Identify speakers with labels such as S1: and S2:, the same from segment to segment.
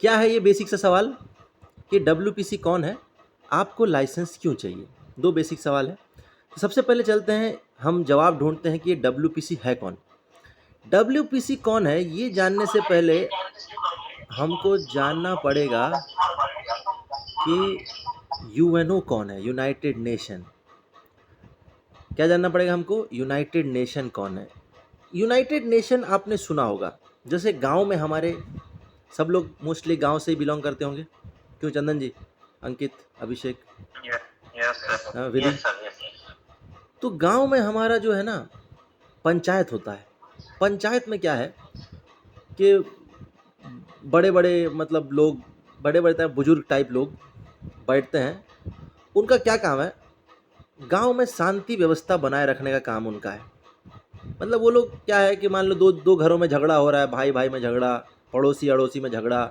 S1: क्या है ये बेसिक सा सवाल कि डब्ल्यूपीसी कौन है, आपको लाइसेंस क्यों चाहिए? दो बेसिक सवाल है। तो सबसे पहले चलते हैं, हम जवाब ढूंढते हैं कि ये डब्ल्यूपीसी है कौन। डब्ल्यूपीसी कौन है ये जानने से पहले हमको जानना पड़ेगा कि यूएनओ कौन है, यूनाइटेड नेशन। क्या जानना पड़ेगा हमको? यूनाइटेड नेशन कौन है। यूनाइटेड नेशन आपने सुना होगा, जैसे गांव में हमारे सब लोग मोस्टली गांव से ही बिलोंग करते होंगे, क्यों Chandan ji, Ankit, Abhishek,
S2: yes sir,
S1: Vidhi?
S2: Yes sir, yes.
S1: तो गांव में हमारा जो है ना पंचायत होता है। पंचायत में क्या है कि बड़े बड़े मतलब लोग, बड़े बड़े बुजुर्ग टाइप लोग बैठते हैं। उनका क्या काम है? गांव में शांति व्यवस्था बनाए रखने का काम उनका है। मतलब वो लोग क्या है कि मान लो दो दो घरों में झगड़ा हो रहा है, भाई भाई में झगड़ा, पड़ोसी अड़ोसी में झगड़ा,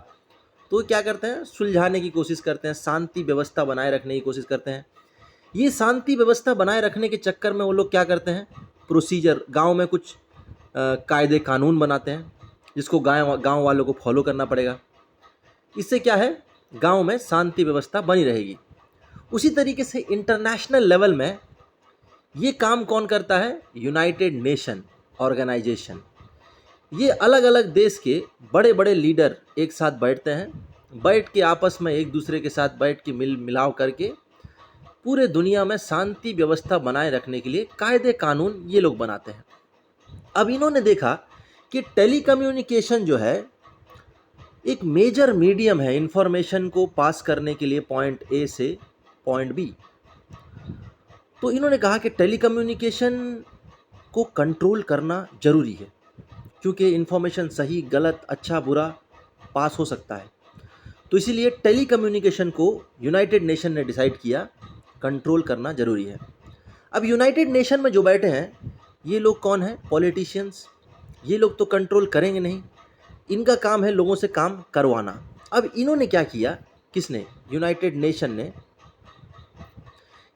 S1: तो क्या करते हैं? सुलझाने की कोशिश करते हैं, शांति व्यवस्था बनाए रखने की कोशिश करते हैं। ये शांति व्यवस्था बनाए रखने के चक्कर में वो लोग क्या करते हैं? प्रोसीजर, गांव में कुछ कायदे कानून बनाते हैं जिसको गांव वालों को फॉलो करना पड़ेगा। इससे क्या है? गांव में शांति व्यवस्था बनी रहेगी। उसी तरीके से इंटरनेशनल लेवल में ये काम कौन करता है? United Nation Organisation. ये अलग अलग देश के बड़े बड़े लीडर एक साथ बैठते हैं, बैठ के आपस में एक दूसरे के साथ बैठ के मिलाव करके पूरे दुनिया में शांति व्यवस्था बनाए रखने के लिए कायदे कानून ये लोग बनाते हैं। अब इन्होंने देखा कि टेलीकम्युनिकेशन जो है एक मेजर मीडियम है इंफॉर्मेशन को पास करने के लिए पॉइंट ए से पॉइंट बी। तो इन्होंने कहा कि टेलीकम्युनिकेशन को कंट्रोल करना जरूरी है, क्योंकि इंफॉर्मेशन सही गलत अच्छा बुरा पास हो सकता है। तो इसीलिए टेलीकम्युनिकेशन को यूनाइटेड नेशन ने डिसाइड किया कंट्रोल करना जरूरी है। अब यूनाइटेड नेशन में जो बैठे हैं ये लोग कौन है? पॉलिटिशियंस। ये लोग तो कंट्रोल करेंगे नहीं, इनका काम है लोगों से काम करवाना। अब इन्होंने क्या किया, किसने? यूनाइटेड नेशन ने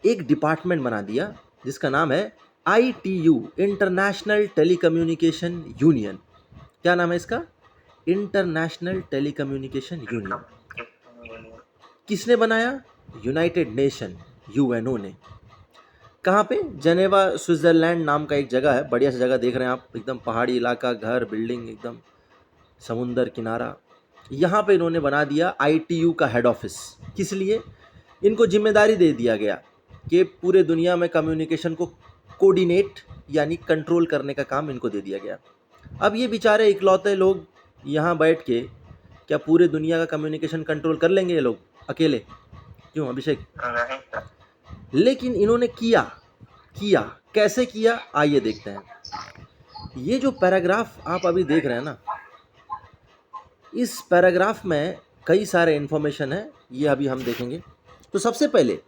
S1: एक डिपार्टमेंट बना दिया जिसका नाम है ITU, इंटरनेशनल टेलीकम्युनिकेशन यूनियन। क्या नाम है इसका? International telecommunication union. किसने बनाया? यूनाइटेड नेशन, यूएनओ ने। कहाँ पे? जेनेवा, स्विट्जरलैंड नाम का एक जगह है, बढ़िया सी जगह देख रहे हैं आप, एकदम पहाड़ी इलाका, घर बिल्डिंग एकदम समुंदर किनारा। यहाँ पे इन्होंने बना दिया ITU का हेड ऑफिस। किस लिए? इनको जिम्मेदारी दे दिया गया कि पूरे दुनिया में कम्युनिकेशन को कोऑर्डिनेट यानी कंट्रोल करने का काम इनको दे दिया गया। अब ये बेचारे इकलौते लोग यहाँ बैठ के क्या पूरे दुनिया का कम्युनिकेशन कंट्रोल कर लेंगे ये लोग अकेले? क्यों अभिषेक?
S2: नहीं सर।
S1: लेकिन इन्होंने किया। कैसे किया आइए देखते हैं। ये जो पैराग्राफ आप अभी देख रहे हैं ना, इस पैराग्राफ में कई सारे इन्फॉर्मेशन है, ये अभी हम देखेंगे। तो सबसे पहले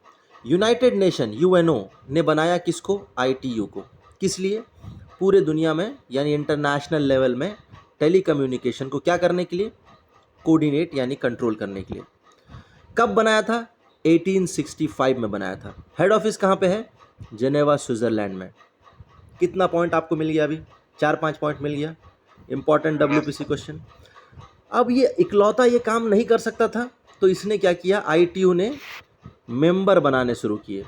S1: यूनाइटेड नेशन यूएनओ ने बनाया किसको? ITU को। किस लिए? पूरे दुनिया में यानी इंटरनेशनल लेवल में टेलीकम्युनिकेशन को क्या करने के लिए? कोऑर्डिनेट यानी कंट्रोल करने के लिए। कब बनाया था? 1865 में बनाया था। हेड ऑफिस कहाँ पे है? जेनेवा, स्विट्जरलैंड में। कितना पॉइंट आपको मिल गया? अभी 4-5 पॉइंट मिल गया। Important WPC question. अब ये इकलौता ये काम नहीं कर सकता था, तो इसने क्या किया? ITU ने मेंबर बनाने शुरू किए,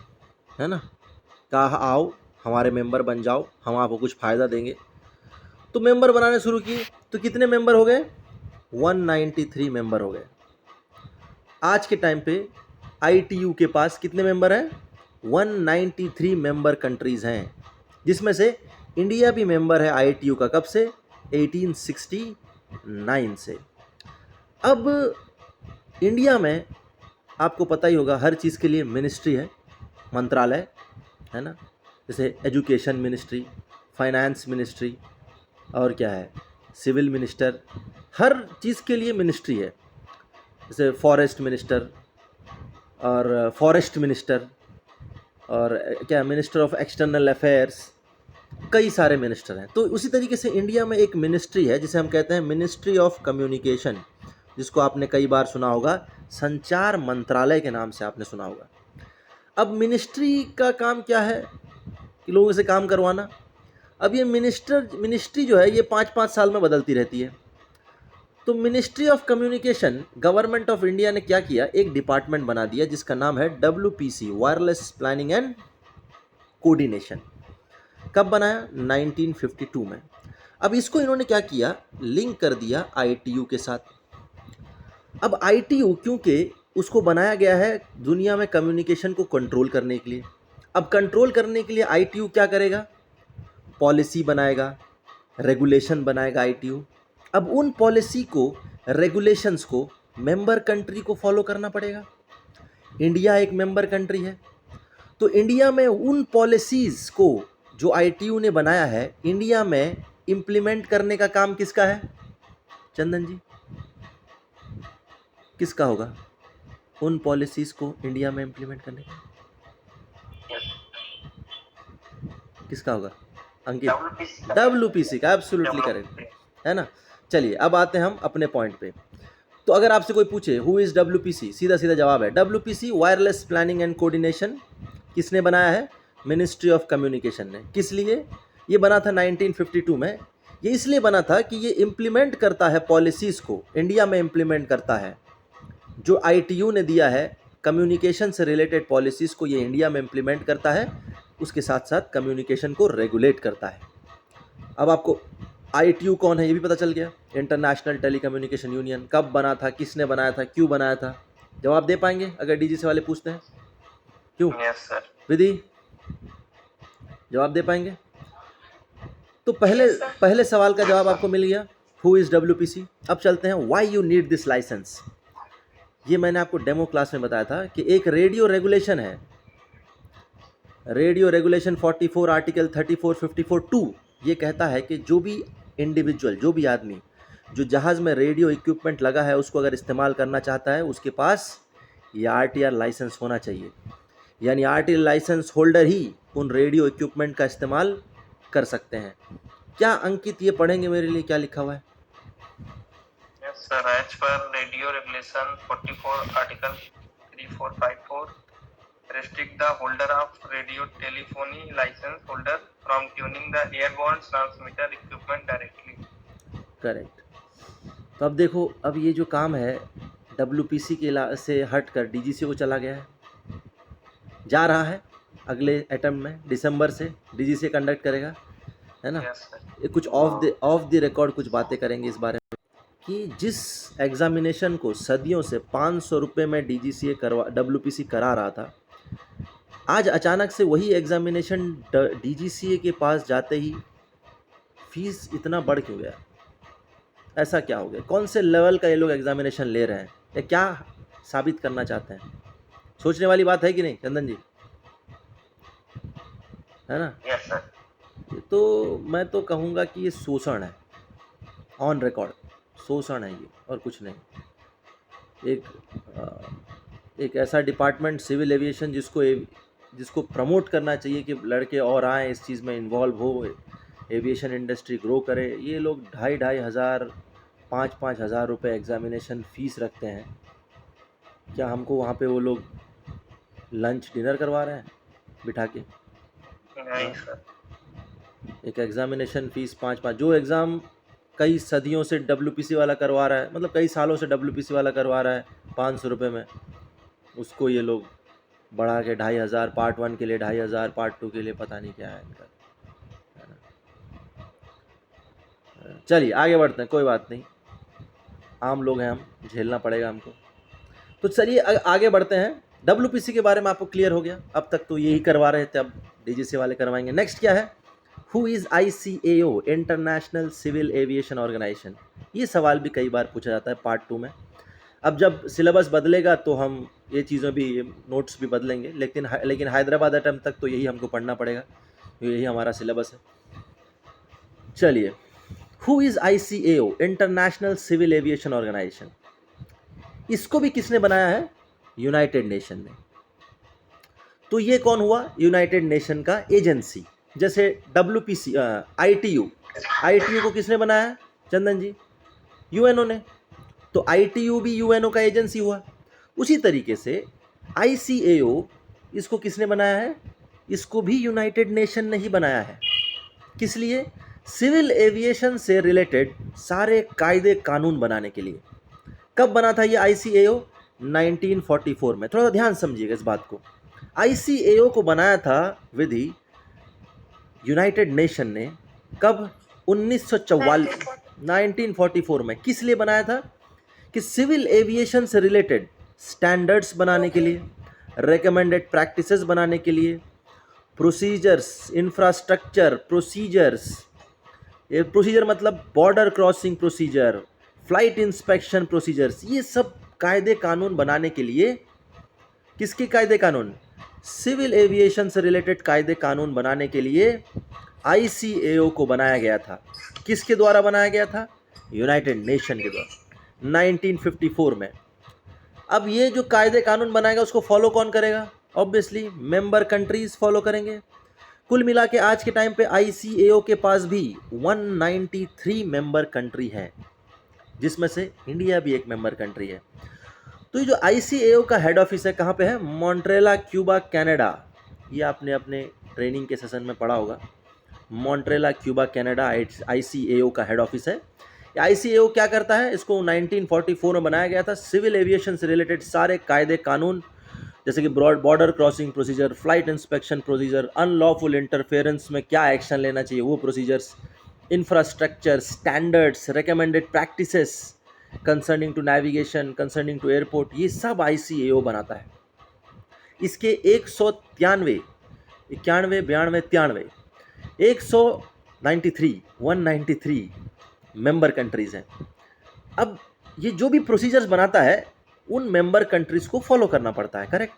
S1: है ना। कहा आओ हमारे मेंबर बन जाओ, हम आपको कुछ फ़ायदा देंगे। तो मेंबर बनाने शुरू किए। तो कितने मेंबर हो गए? 193 मेंबर हो गए। आज के टाइम पे ITU के पास कितने मेंबर हैं? 193 मेंबर कंट्रीज़ हैं, जिसमें से इंडिया भी मेंबर है ITU का। कब से? 1869 से। अब इंडिया में आपको पता ही होगा हर चीज़ के लिए मिनिस्ट्री है, मंत्रालय, है ना। जैसे एजुकेशन मिनिस्ट्री, फाइनेंस मिनिस्ट्री, और क्या है, सिविल मिनिस्टर, हर चीज़ के लिए मिनिस्ट्री है। जैसे फॉरेस्ट मिनिस्टर और फॉरेस्ट मिनिस्टर और क्या, मिनिस्टर ऑफ एक्सटर्नल अफेयर्स, कई सारे मिनिस्टर हैं। तो उसी तरीके से इंडिया में एक मिनिस्ट्री है जिसे हम कहते हैं मिनिस्ट्री ऑफ कम्युनिकेशन, जिसको आपने कई बार सुना होगा, संचार मंत्रालय के नाम से आपने सुना होगा। अब मिनिस्ट्री का काम क्या है? कि लोगों से काम करवाना। अब ये मिनिस्ट्री जो है ये 5-5 साल में बदलती रहती है। तो ministry of communication government of India ने क्या किया, एक डिपार्टमेंट बना दिया जिसका नाम है WPC, wireless planning and coordination. कब बनाया? 1952 में। अब इसको इन्होंने क्या किया, लिंक कर दिया ITU के साथ। अब ITU क्योंकि उसको बनाया गया है दुनिया में कम्युनिकेशन को कंट्रोल करने के लिए। अब कंट्रोल करने के लिए ITU क्या करेगा, पॉलिसी बनाएगा, रेगुलेशन बनाएगा ITU। अब उन पॉलिसी को, रेगुलेशंस को मेंबर कंट्री को फॉलो करना पड़ेगा। इंडिया एक मेंबर कंट्री है, तो इंडिया में उन पॉलिसीज़ को जो ITU ने बनाया है, इंडिया में इम्प्लीमेंट करने का काम किसका है? चंदन जी, किसका होगा उन पॉलिसीज़ को इंडिया में इम्प्लीमेंट करने का? किसका होगा अंकित? WPC का, एब्सोल्युटली करेक्ट है ना। चलिए अब आते हैं हम अपने पॉइंट पे। तो अगर आपसे कोई पूछे हु इज़ WPC, सीधा सीधा जवाब है WPC wireless planning and coordination. किसने बनाया है? मिनिस्ट्री ऑफ कम्युनिकेशन ने। किस लिए? ये बना था 1952 में। ये इसलिए बना था कि ये इम्प्लीमेंट करता है पॉलिसीज़ को, इंडिया में इम्प्लीमेंट करता है जो ITU ने दिया है, कम्युनिकेशन से रिलेटेड पॉलिसीज़ को ये इंडिया में इम्प्लीमेंट करता है, उसके साथ साथ कम्युनिकेशन को रेगुलेट करता है। अब आपको ITU कौन है ये भी पता चल गया, इंटरनेशनल टेलीकम्युनिकेशन यूनियन। कब बना था, किसने बनाया था, क्यों बनाया था? जवाब दे पाएंगे अगर DGC वाले पूछते हैं? क्यों?
S2: Yes sir.
S1: विधि जवाब दे पाएंगे? तो पहले सवाल का जवाब आपको मिल गया, हु इज़ WPC। अब चलते हैं why you need this licence. ये मैंने आपको डेमो क्लास में बताया था कि एक रेडियो रेगुलेशन है, रेडियो रेगुलेशन 44 आर्टिकल 34 54 2। ये कहता है कि जो भी इंडिविजुअल, जो भी आदमी जो जहाज़ में रेडियो इक्विपमेंट लगा है उसको अगर इस्तेमाल करना चाहता है, उसके पास ये RTR लाइसेंस होना चाहिए। यानी RTR लाइसेंस होल्डर ही उन रेडियो इक्विपमेंट का इस्तेमाल कर सकते हैं। क्या अंकित ये पढ़ेंगे मेरे लिए, क्या लिखा हुआ है?
S2: Yes sir, as per radio regulation 44 article 3454 restrict the holder of radio telephony license holder from tuning the airborne transmitter equipment directly.
S1: Correct. तो अब देखो, अब ये जो काम है WPC के से हट कर DGC को चला गया है, जा रहा है अगले अटेम्प्ट में, दिसंबर से DGC कंडक्ट करेगा, है ना।
S2: Yes, sir.
S1: ये कुछ ऑफ द रिकॉर्ड कुछ बातें करेंगे इस बारे में कि जिस एग्जामिनेशन को सदियों से 500 रुपये में WPC करा रहा था, आज अचानक से वही एग्जामिनेशन DGCA के पास जाते ही फीस इतना बढ़ क्यों गया? ऐसा क्या हो गया? कौन से लेवल का ये लोग एग्जामिनेशन ले रहे हैं, या क्या साबित करना चाहते हैं? सोचने वाली बात है कि नहीं चंदन जी, है ना।
S2: Yes, sir.
S1: तो मैं तो कहूँगा कि ये शोषण है, ऑन रिकॉर्ड शोषण है ये, और कुछ नहीं। एक ऐसा डिपार्टमेंट सिविल एविएशन जिसको प्रमोट करना चाहिए कि लड़के और आएँ इस चीज़ में इन्वॉल्व हो, एविएशन इंडस्ट्री ग्रो करे, ये लोग 2,500 हज़ार 5,000 हज़ार रुपये एग्जामिनेशन फ़ीस रखते हैं। क्या हमको वहाँ पे वो लोग लंच डिनर करवा रहे हैं बिठा के?
S2: नहीं सर।
S1: एक एग्जामिनेशन फ़ीस 5,000, जो एग्ज़ाम कई सदियों से WPC वाला करवा रहा है, मतलब कई सालों से WPC वाला करवा रहा है 500 रुपये में, उसको ये लोग बढ़ा के 2,500, पार्ट 1 के लिए 2,500, पार्ट 2 के लिए पता नहीं क्या है इनका, है ना। चलिए आगे बढ़ते हैं, कोई बात नहीं, आम लोग हैं हम, झेलना पड़ेगा हमको। तो चलिए आगे बढ़ते हैं। WPC के बारे में आपको क्लियर हो गया, अब तक तो यही करवा रहे थे, अब DGC वाले करवाएंगे। नेक्स्ट क्या है? Who is ICAO, international civil aviation organisation. ये सवाल भी कई बार पूछा जाता है पार्ट 2 में। अब जब सिलेबस बदलेगा तो हम ये चीज़ें भी, नोट्स भी बदलेंगे, लेकिन हैदराबाद अटेम्प्ट तक तो यही हमको पढ़ना पड़ेगा, यही हमारा सिलेबस है। चलिए, who is ICAO, international civil aviation organisation. इसको भी किसने बनाया है? यूनाइटेड नेशन ने। तो ये कौन हुआ? यूनाइटेड नेशन का एजेंसी। जैसे WPC, ITU को किसने बनाया चंदन जी? UNO ने। तो ITU भी UNO का एजेंसी हुआ। उसी तरीके से ICAO, इसको किसने बनाया है? इसको भी यूनाइटेड नेशन ने ही बनाया है। किस लिए? सिविल एविएशन से रिलेटेड सारे कायदे कानून बनाने के लिए। कब बना था ये ICAO? 1944 में। थोड़ा सा ध्यान समझिएगा इस बात को। ICAO को बनाया था विधि यूनाइटेड नेशन ने। कब? 1944 में। किस लिए बनाया था? कि सिविल एविएशन से रिलेटेड स्टैंडर्ड्स बनाने के लिए, रेकमेंडेड प्रैक्टिसेस बनाने के लिए, प्रोसीजर्स, इंफ्रास्ट्रक्चर, प्रोसीजर्स, ये प्रोसीजर मतलब border crossing procedure, flight inspection procedures, ये सब कायदे कानून बनाने के लिए। किसके कायदे कानून? सिविल एविएशन से रिलेटेड कायदे कानून बनाने के लिए ICAO को बनाया गया था। किसके द्वारा बनाया गया था? यूनाइटेड नेशन के द्वारा 1954 में। अब ये जो कायदे कानून बनाएगा उसको फॉलो कौन करेगा? ऑब्वियसली मेंबर कंट्रीज फॉलो करेंगे। कुल मिला के आज के टाइम पे ICAO के पास भी 193 मेंबर कंट्री है, जिसमें से इंडिया भी एक मेंबर कंट्री है। तो ये जो ICAO का हेड ऑफिस है कहाँ पे है? मॉन्ट्रेला, क्यूबा, कनाडा। ये आपने अपने ट्रेनिंग के सेशन में पढ़ा होगा। मॉन्ट्रेला, क्यूबा, कनाडा ICAO का हेड ऑफिस है। ICAO क्या करता है? इसको 1944 में बनाया गया था। सिविल एविएशन से रिलेटेड सारे कायदे कानून, जैसे कि border crossing procedure, flight inspection procedure, unlawful interference में क्या एक्शन लेना चाहिए वो procedures, infrastructure, standards, recommended practices concerning to navigation, concerning to airport, ये सब ICAO बनाता है। इसके 193 193 मेंबर कंट्रीज हैं। अब ये जो भी प्रोसीजर्स बनाता है उन मेंबर कंट्रीज को फॉलो करना पड़ता है, करेक्ट?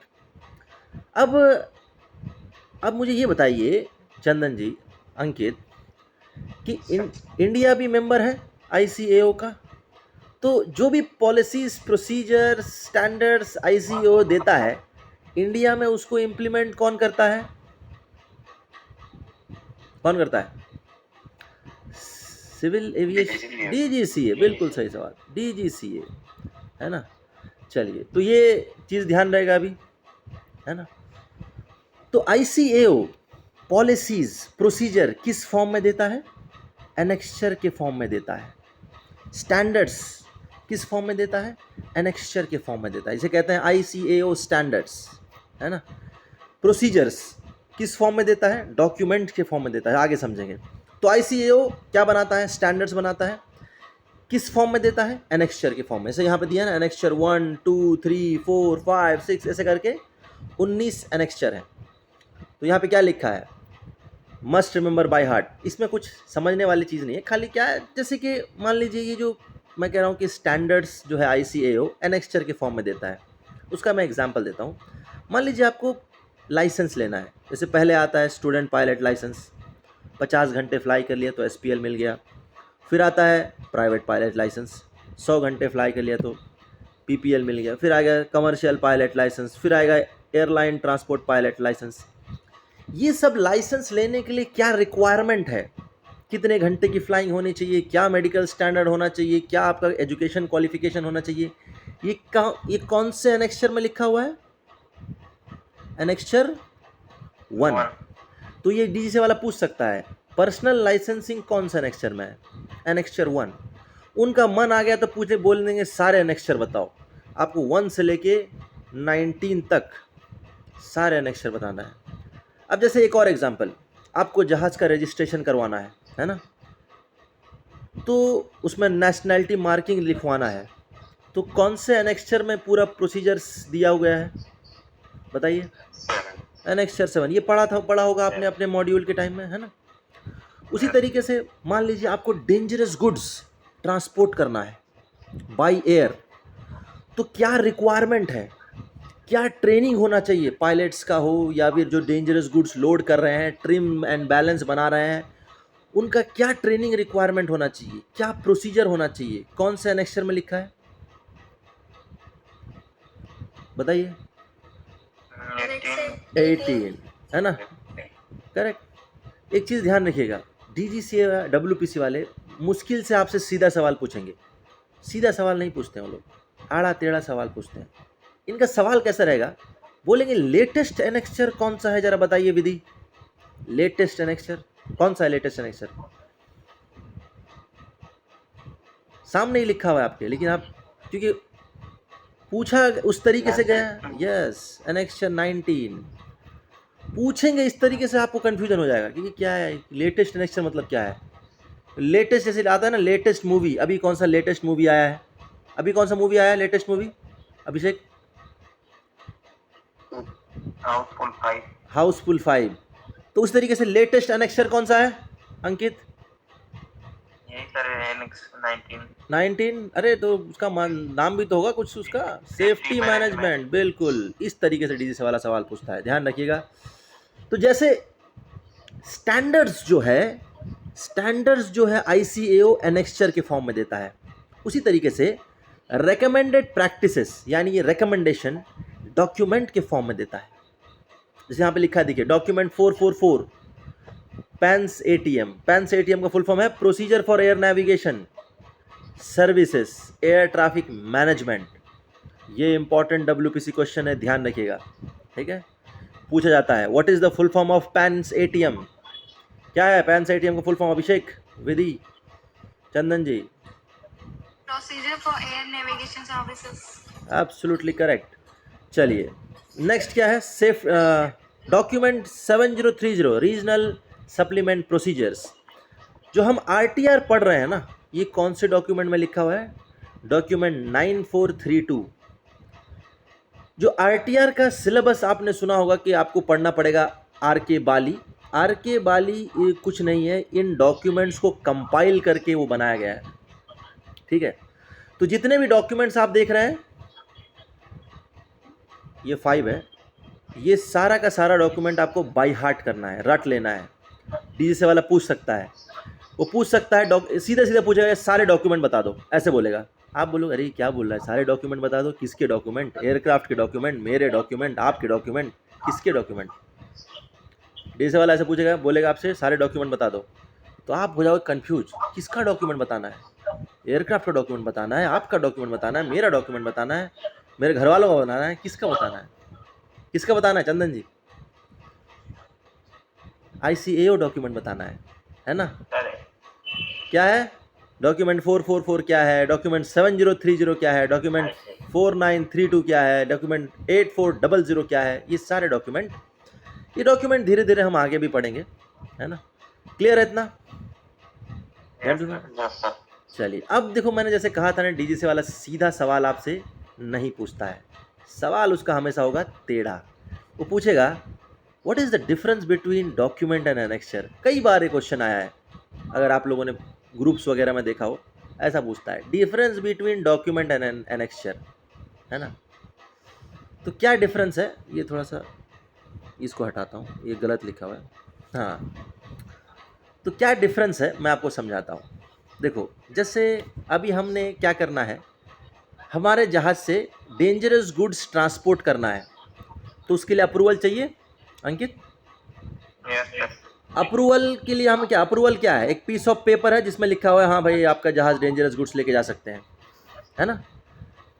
S1: अब मुझे ये बताइए चंदन जी, अंकित, कि इंडिया भी मेंबर है ICAO का, तो जो भी पॉलिसीज, प्रोसीजर, स्टैंडर्ड्स ICAO देता है, इंडिया में उसको इम्प्लीमेंट कौन करता है? कौन करता है? Civil aviation, DGCA। बिल्कुल सही सवाल, DGCA है ना। चलिए, तो ये चीज़ ध्यान रहेगा अभी, है ना। तो ICAO पॉलिसीज, प्रोसीजर किस फॉर्म में देता है? एनेक्स्चर के फॉर्म में देता है। स्टैंडर्ड्स किस फॉर्म में देता है? एनेक्स्चर के फॉर्म में देता है। इसे कहते हैं ICAO स्टैंडर्ड्स, है ना। प्रोसीजर्स किस फॉर्म में देता है? डॉक्यूमेंट के फॉर्म में देता है, आगे समझेंगे। तो ICAO क्या बनाता है? स्टैंडर्ड्स बनाता है। किस फॉर्म में देता है? एनेक्स्चर के फॉर्म में। जैसे यहाँ पे दिया ना, एनेक्स्चर 1, 2, 3, 4, 5, 6, ऐसे करके 19 एनेक्स्चर हैं। तो यहाँ पे क्या लिखा है? Must remember by heart. इसमें कुछ समझने वाली चीज़ नहीं है, खाली क्या है, जैसे कि मान लीजिए ये जो मैं कह रहा हूँ कि स्टैंडर्ड्स जो है ICAO एनेक्स्चर के फॉर्म में देता है, उसका मैं एग्जांपल देता हूँ। मान लीजिए आपको लाइसेंस लेना है। जैसे पहले आता है स्टूडेंट पायलट लाइसेंस, 50 घंटे फ्लाई कर लिया तो SPL मिल गया। फिर आता है प्राइवेट पायलट लाइसेंस, 100 घंटे फ्लाई कर लिया तो PPL मिल गया। फिर आएगा कमर्शियल पायलट लाइसेंस, फिर आएगा एयरलाइन ट्रांसपोर्ट पायलट लाइसेंस। ये सब लाइसेंस लेने के लिए क्या रिक्वायरमेंट है? कितने घंटे की फ्लाइंग होनी चाहिए, क्या मेडिकल स्टैंडर्ड होना चाहिए, क्या आपका एजुकेशन क्वालिफिकेशन होना चाहिए, ये कौन से एनेक्स्चर में लिखा हुआ है? एनेक्स्चर 1। तो ये DGCA वाला पूछ सकता है पर्सनल लाइसेंसिंग कौन सा एनेक्स्चर में है? एनेक्स्चर 1। उनका मन आ गया तो पूछे, बोल देंगे सारे एनेक्स्चर बताओ। आपको 1 से लेके 19 तक सारे एनेक्स्चर बताना है। अब जैसे एक और एग्जांपल, आपको जहाज़ का रजिस्ट्रेशन करवाना है ना, तो उसमें नेशनैलिटी मार्किंग लिखवाना है, तो कौन से एनेक्स्चर में पूरा प्रोसीजर्स दिया गया है? बताइए। एनेक्स्चर 7। ये पढ़ा होगा आपने अपने मॉड्यूल के टाइम में, है ना। उसी तरीके से मान लीजिए आपको डेंजरस गुड्स ट्रांसपोर्ट करना है बाय एयर, तो क्या रिक्वायरमेंट है, क्या ट्रेनिंग होना चाहिए पायलट्स का हो, या फिर जो डेंजरस गुड्स लोड कर रहे हैं, ट्रिम एंड बैलेंस बना रहे हैं, उनका क्या ट्रेनिंग रिक्वायरमेंट होना चाहिए, क्या प्रोसीजर होना चाहिए? कौन से एनेक्स्चर में लिखा है? बताइए। 18, है ना, करेक्ट। एक चीज़ ध्यान रखिएगा, DGCA WPC वाले मुश्किल से आपसे सीधा सवाल पूछेंगे। सीधा सवाल नहीं पूछते हैं वो लोग, आड़ा टेढ़ा सवाल पूछते हैं। इनका सवाल कैसा रहेगा? बोलेंगे लेटेस्ट एनेक्स्चर कौन सा है, जरा बताइए विधि। लेटेस्ट एनेक्स्चर कौन सा है? लेटेस्ट एनेक्स्चर सामने ही लिखा हुआ है आपके, लेकिन आप क्योंकि पूछा उस तरीके से गया, यस एनेक्चर 19 पूछेंगे इस तरीके से आपको कन्फ्यूजन हो जाएगा क्योंकि क्या है लेटेस्ट एनेक्चर मतलब क्या है। लेटेस्ट जैसे आता है ना लेटेस्ट मूवी, अभी कौन सा लेटेस्ट मूवी आया है, अभी कौन सा मूवी आया है लेटेस्ट मूवी अभिषेक?
S2: हाउसफुल 5।
S1: हाउसफुल 5। तो उस तरीके से लेटेस्ट एनेक्चर कौन सा है अंकित?
S2: यही सर एनेक्स
S1: 19। अरे तो उसका नाम भी तो होगा कुछ उसका, सेफ्टी मैनेजमेंट। बिल्कुल इस तरीके से डीजी से वाला सवाल पूछता है, ध्यान रखिएगा। तो जैसे स्टैंडर्ड्स जो है ICAO एनेक्चर के फॉर्म में देता है, उसी तरीके से रेकमेंडेड प्रैक्टिसेस यानी ये रिकमेंडेशन डॉक्यूमेंट के फॉर्म में देता है। जैसे यहाँ पे लिखा है देखिए डॉक्यूमेंट 444 पैंस ATM का फुल फॉर्म है procedure for air navigation services air traffic management. ये इंपॉर्टेंट WPC क्वेश्चन है, ध्यान रखिएगा, ठीक है। पूछा जाता है what is the full form of PANS ATM? क्या है पैंस ATM का full form? Abhishek, Vidhi, Chandan ji.
S3: Procedure for air navigation services.
S1: Absolutely correct. चलिए नेक्स्ट क्या है, safe document 7030 regional supplement procedures. जो हम RTR पढ़ रहे हैं ना, ये कौन से डॉक्यूमेंट में लिखा हुआ है? डॉक्यूमेंट 9432। जो RTR का सिलेबस आपने सुना होगा कि आपको पढ़ना पड़ेगा RK बाली। RK बाली ये कुछ नहीं है, इन डॉक्यूमेंट्स को कंपाइल करके वो बनाया गया है, ठीक है। तो जितने भी डॉक्यूमेंट्स आप देख रहे हैं, ये 5 है, ये सारा का सारा डॉक्यूमेंट आपको बाय हार्ट करना है, रट लेना है। डीजी से वाला पूछ सकता है, वो पूछ सकता है सीधे सीधे पूछेगा सारे डॉक्यूमेंट बता दो, ऐसे बोलेगा। आप बोलोगे अरे क्या बोल रहा है, सारे डॉक्यूमेंट बता दो? किसके डॉक्यूमेंट? एयरक्राफ्ट के डॉक्यूमेंट, मेरे डॉक्यूमेंट, आपके डॉक्यूमेंट, किसके डॉक्यूमेंट? डीजी से वाला ऐसे पूछेगा, बोलेगा आपसे सारे डॉक्यूमेंट बता दो, तो आप हो जाओगे कन्फ्यूज, किसका डॉक्यूमेंट बताना है? एयरक्राफ्ट का डॉक्यूमेंट बताना है, आपका डॉक्यूमेंट बताना है, मेरा डॉक्यूमेंट बताना है, मेरे घर वालों का बताना है, किसका बताना है? किसका बताना है चंदन जी? ICAO डॉक्यूमेंट बताना है ना? क्या है डॉक्यूमेंट 444 क्या है, डॉक्यूमेंट 7030 क्या है, डॉक्यूमेंट 4932 क्या है, डॉक्यूमेंट 8400 क्या है, ये सारे डॉक्यूमेंट, ये डॉक्यूमेंट धीरे धीरे हम आगे भी पढ़ेंगे, है ना? क्लियर है इतना? चलिए अब देखो, मैंने जैसे कहा था ना, डीजी से वाला सीधा सवाल आपसे नहीं पूछता है, सवाल उसका हमेशा होगा टेढ़ा। वो पूछेगा what is the difference between document and annexure. कई बार ये क्वेश्चन आया है, अगर आप लोगों ने ग्रुप्स वगैरह में देखा हो, ऐसा पूछता है difference between document and annexure, है ना? तो क्या डिफरेंस है, ये थोड़ा सा इसको हटाता हूँ, ये गलत लिखा हुआ है। हाँ, तो क्या डिफरेंस है मैं आपको समझाता हूँ। देखो जैसे अभी हमने क्या करना है, हमारे जहाज़ से डेंजरस गुड्स ट्रांसपोर्ट करना है, तो उसके लिए अप्रूवल चाहिए अंकित। अप्रूवल के लिए हम क्या, अप्रूवल क्या है? एक पीस ऑफ पेपर है जिसमें लिखा हुआ है हाँ भाई आपका जहाज़ डेंजरस गुड्स लेके जा सकते हैं, है ना?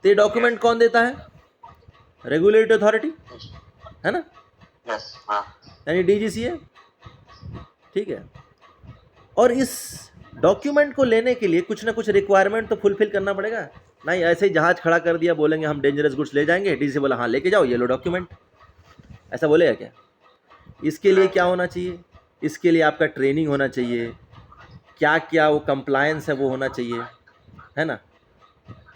S1: तो ये डॉक्यूमेंट कौन देता है? रेगुलेटरी अथॉरिटी, है ना? यानी DGCA, ठीक है। और इस डॉक्यूमेंट को लेने के लिए कुछ ना कुछ रिक्वायरमेंट तो फुलफिल करना पड़ेगा। नहीं ऐसे ही जहाज़ खड़ा कर दिया, बोलेंगे हम डेंजरस गुड्स ले जाएंगे, DGCA बोला हाँ लेके जाओ ये लो डॉक्यूमेंट, ऐसा बोलेगा क्या? इसके लिए क्या होना चाहिए? इसके लिए आपका ट्रेनिंग होना चाहिए, क्या क्या वो कंप्लायंस है वो होना चाहिए, है ना?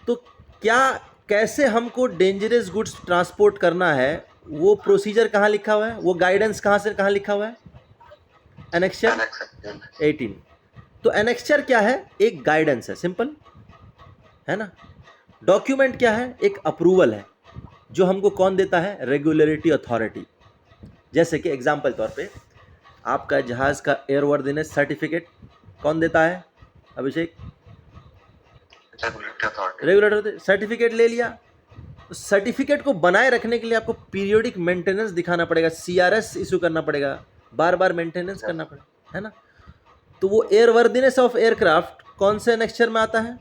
S1: तो क्या कैसे हमको डेंजरस गुड्स ट्रांसपोर्ट करना है, वो प्रोसीजर कहाँ लिखा हुआ है, वो गाइडेंस कहाँ लिखा हुआ है? एनेक्चर 18। तो एनेक्चर क्या है? एक गाइडेंस है, सिंपल, है ना? डॉक्यूमेंट क्या है? एक अप्रूवल है, जो हमको कौन देता है? Regulatory authority. जैसे कि एग्जाम्पल तौर पे आपका जहाज़ का एयरवर्दीनेस सर्टिफिकेट कौन देता है अभिषेक? रेगुलेटरी सर्टिफिकेट ले लिया, तो सर्टिफिकेट को बनाए रखने के लिए आपको पीरियोडिक मेंटेनेंस दिखाना पड़ेगा, CRS इशू करना पड़ेगा, बार बार मेंटेनेंस करना पड़ेगा, है ना? तो वो एयरवर्दीनेस ऑफ एयरक्राफ्ट कौन से एनेक्चर में आता है?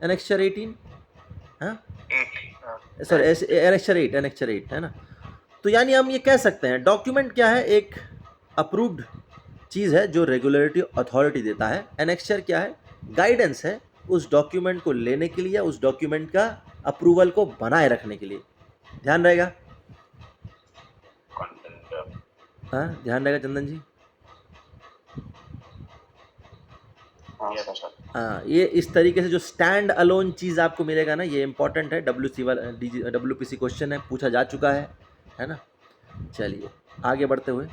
S1: एनेक्चर 18, हाँ सॉरी एनेक्चर 8, है ना? तो यानी हम ये कह सकते हैं डॉक्यूमेंट क्या है? एक अप्रूव्ड चीज़ है जो रेगुलेटरी अथॉरिटी देता है। एनेक्चर क्या है? गाइडेंस है उस डॉक्यूमेंट को लेने के लिए या उस डॉक्यूमेंट का अप्रूवल को बनाए रखने के लिए। ध्यान रहेगा? हाँ, ध्यान रहेगा चंदन जी? हाँ, ये इस तरीके से जो स्टैंड अलोन चीज़ आपको मिलेगा ना, ये इंपॉर्टेंट है। WPC क्वेश्चन है, पूछा जा चुका है ना। चलिए आगे बढ़ते हुए